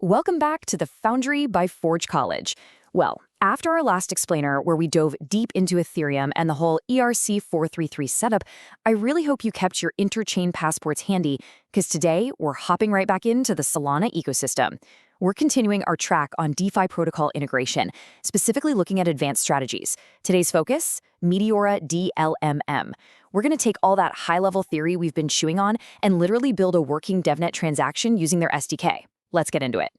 Welcome back to the Foundry by Forge College. Well, after our last explainer where we dove deep into Ethereum and the whole ERC-433 setup, I really hope you kept your interchain passports handy, because today we're hopping right back into the Solana ecosystem. We're continuing our track on DeFi protocol integration, specifically looking at advanced strategies. Today's focus, Meteora DLMM. We're going to take all that high-level theory we've been chewing on and literally build a working devnet transaction using their SDK. Let's get into it.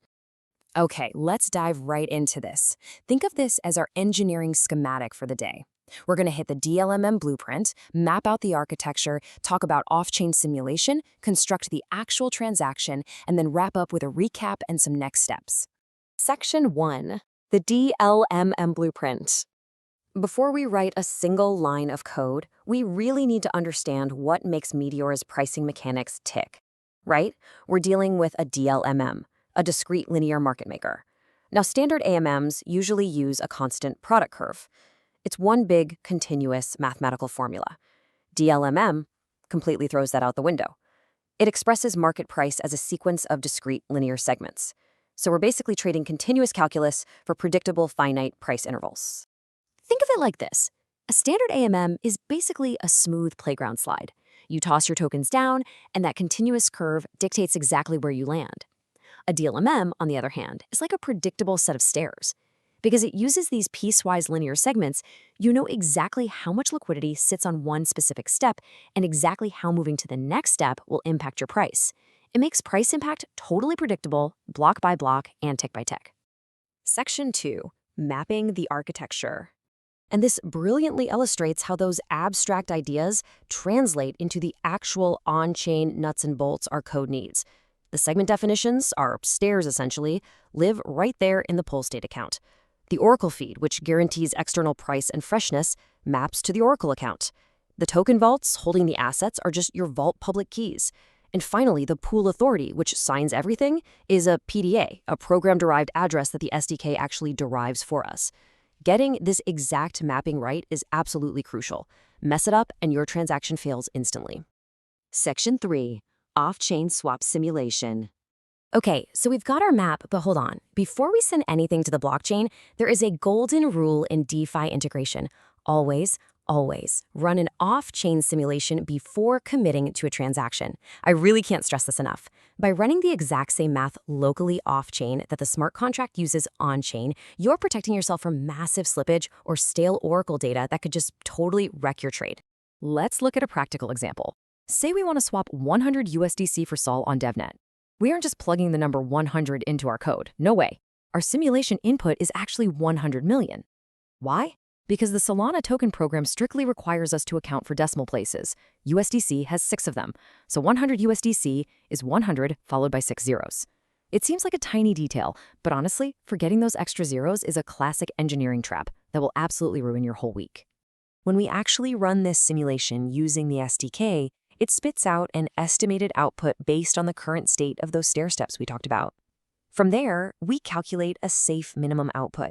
Okay, let's dive right into this. Think of this as our engineering schematic for the day. We're going to hit the DLMM blueprint, map out the architecture, talk about off-chain simulation, construct the actual transaction, and then wrap up with a recap and some next steps. Section 1. The DLMM blueprint. Before we write a single line of code, we really need to understand what makes Meteora's pricing mechanics tick. Right? We're dealing with a DLMM, a discrete linear market maker. Now, standard AMMs usually use a constant product curve. It's one big, continuous mathematical formula. DLMM completely throws that out the window. It expresses market price as a sequence of discrete linear segments. So we're basically trading continuous calculus for predictable finite price intervals. Think of it like this. A standard AMM is basically a smooth playground slide. You toss your tokens down, and that continuous curve dictates exactly where you land. A DLMM, on the other hand, is like a predictable set of stairs. Because it uses these piecewise linear segments, you know exactly how much liquidity sits on one specific step and exactly how moving to the next step will impact your price. It makes price impact totally predictable, block by block, and tick by tick. Section 2. Mapping the architecture. And this brilliantly illustrates how those abstract ideas translate into the actual on-chain nuts and bolts our code needs. The segment definitions, our stairs essentially, live right there in the poll state account. The Oracle feed, which guarantees external price and freshness, maps to the Oracle account. The token vaults holding the assets are just your vault public keys. And finally, the pool authority, which signs everything, is a PDA, a program-derived address that the SDK actually derives for us. Getting this exact mapping right is absolutely crucial. Mess it up and your transaction fails instantly. Section 3. Off-chain swap simulation. Okay, so we've got our map, but hold on. Before we send anything to the blockchain, there is a golden rule in DeFi integration. Always run an off-chain simulation before committing to a transaction. I really can't stress this enough. By running the exact same math locally off-chain that the smart contract uses on-chain, you're protecting yourself from massive slippage or stale Oracle data that could just totally wreck your trade. Let's look at a practical example. Say we want to swap 100 USDC for Sol on devnet. We aren't just plugging the number 100 into our code. No way. Our simulation input is actually 100 million. Why? Because the Solana token program strictly requires us to account for decimal places. USDC has 6 of them, so 100 USDC is 100 followed by 6 zeros. It seems like a tiny detail, but honestly, forgetting those extra zeros is a classic engineering trap that will absolutely ruin your whole week. When we actually run this simulation using the SDK, it spits out an estimated output based on the current state of those stair steps we talked about. From there, we calculate a safe minimum output.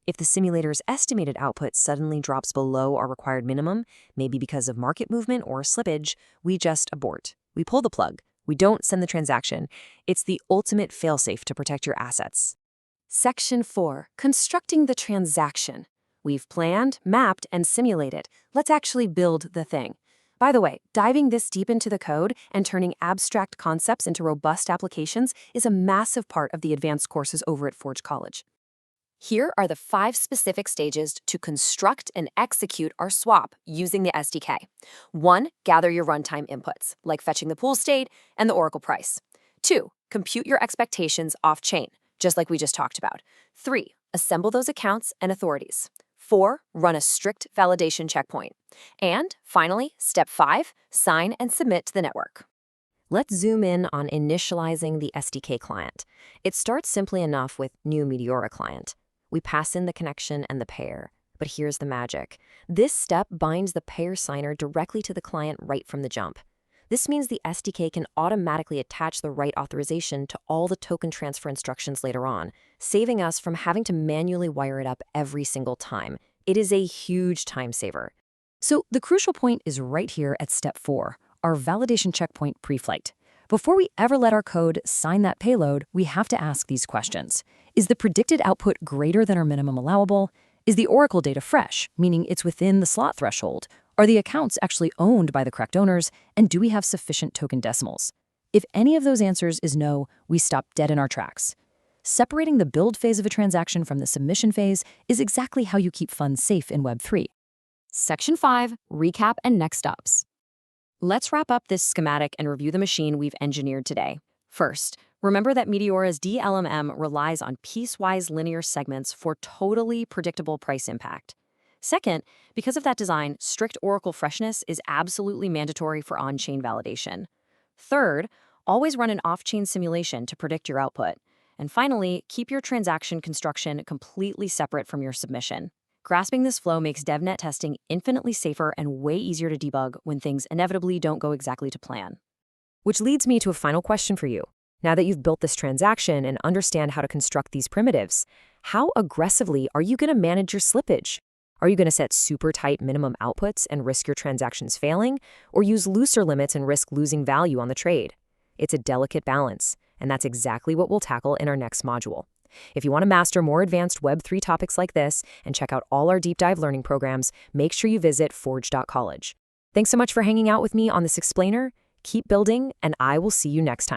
If the simulator's estimated output suddenly drops below our required minimum, maybe because of market movement or slippage, we just abort. We pull the plug. We don't send the transaction. It's the ultimate failsafe to protect your assets. Section 4. Constructing the transaction. We've planned, mapped, and simulated. Let's actually build the thing. By the way, diving this deep into the code and turning abstract concepts into robust applications is a massive part of the advanced courses over at Forge College. Here are the 5 specific stages to construct and execute our swap using the SDK. 1. Gather your runtime inputs, like fetching the pool state and the Oracle price. 2. Compute your expectations off-chain, just like we just talked about. 3. Assemble those accounts and authorities. 4. Run a strict validation checkpoint. And finally, step 5, sign and submit to the network. Let's zoom in on initializing the SDK client. It starts simply enough with new Meteora client. We pass in the connection and the pair. But here's the magic. This step binds the pair signer directly to the client right from the jump. This means the SDK can automatically attach the right authorization to all the token transfer instructions later on, saving us from having to manually wire it up every single time. It is a huge time saver. So the crucial point is right here at step 4, our validation checkpoint pre-flight. Before we ever let our code sign that payload, we have to ask these questions. Is the predicted output greater than our minimum allowable? Is the Oracle data fresh, meaning it's within the slot threshold? Are the accounts actually owned by the correct owners? And do we have sufficient token decimals? If any of those answers is no, we stop dead in our tracks. Separating the build phase of a transaction from the submission phase is exactly how you keep funds safe in Web3. Section 5, Recap and Next Steps. Let's wrap up this schematic and review the machine we've engineered today. First, remember that Meteora's DLMM relies on piecewise linear segments for totally predictable price impact. Second, because of that design, strict Oracle freshness is absolutely mandatory for on-chain validation. Third, always run an off-chain simulation to predict your output. And finally, keep your transaction construction completely separate from your submission. Grasping this flow makes devnet testing infinitely safer and way easier to debug when things inevitably don't go exactly to plan. Which leads me to a final question for you. Now that you've built this transaction and understand how to construct these primitives, how aggressively are you going to manage your slippage? Are you going to set super tight minimum outputs and risk your transactions failing, or use looser limits and risk losing value on the trade? It's a delicate balance, and that's exactly what we'll tackle in our next module. If you want to master more advanced Web3 topics like this and check out all our deep dive learning programs, make sure you visit forge.college. Thanks so much for hanging out with me on this explainer. Keep building, and I will see you next time.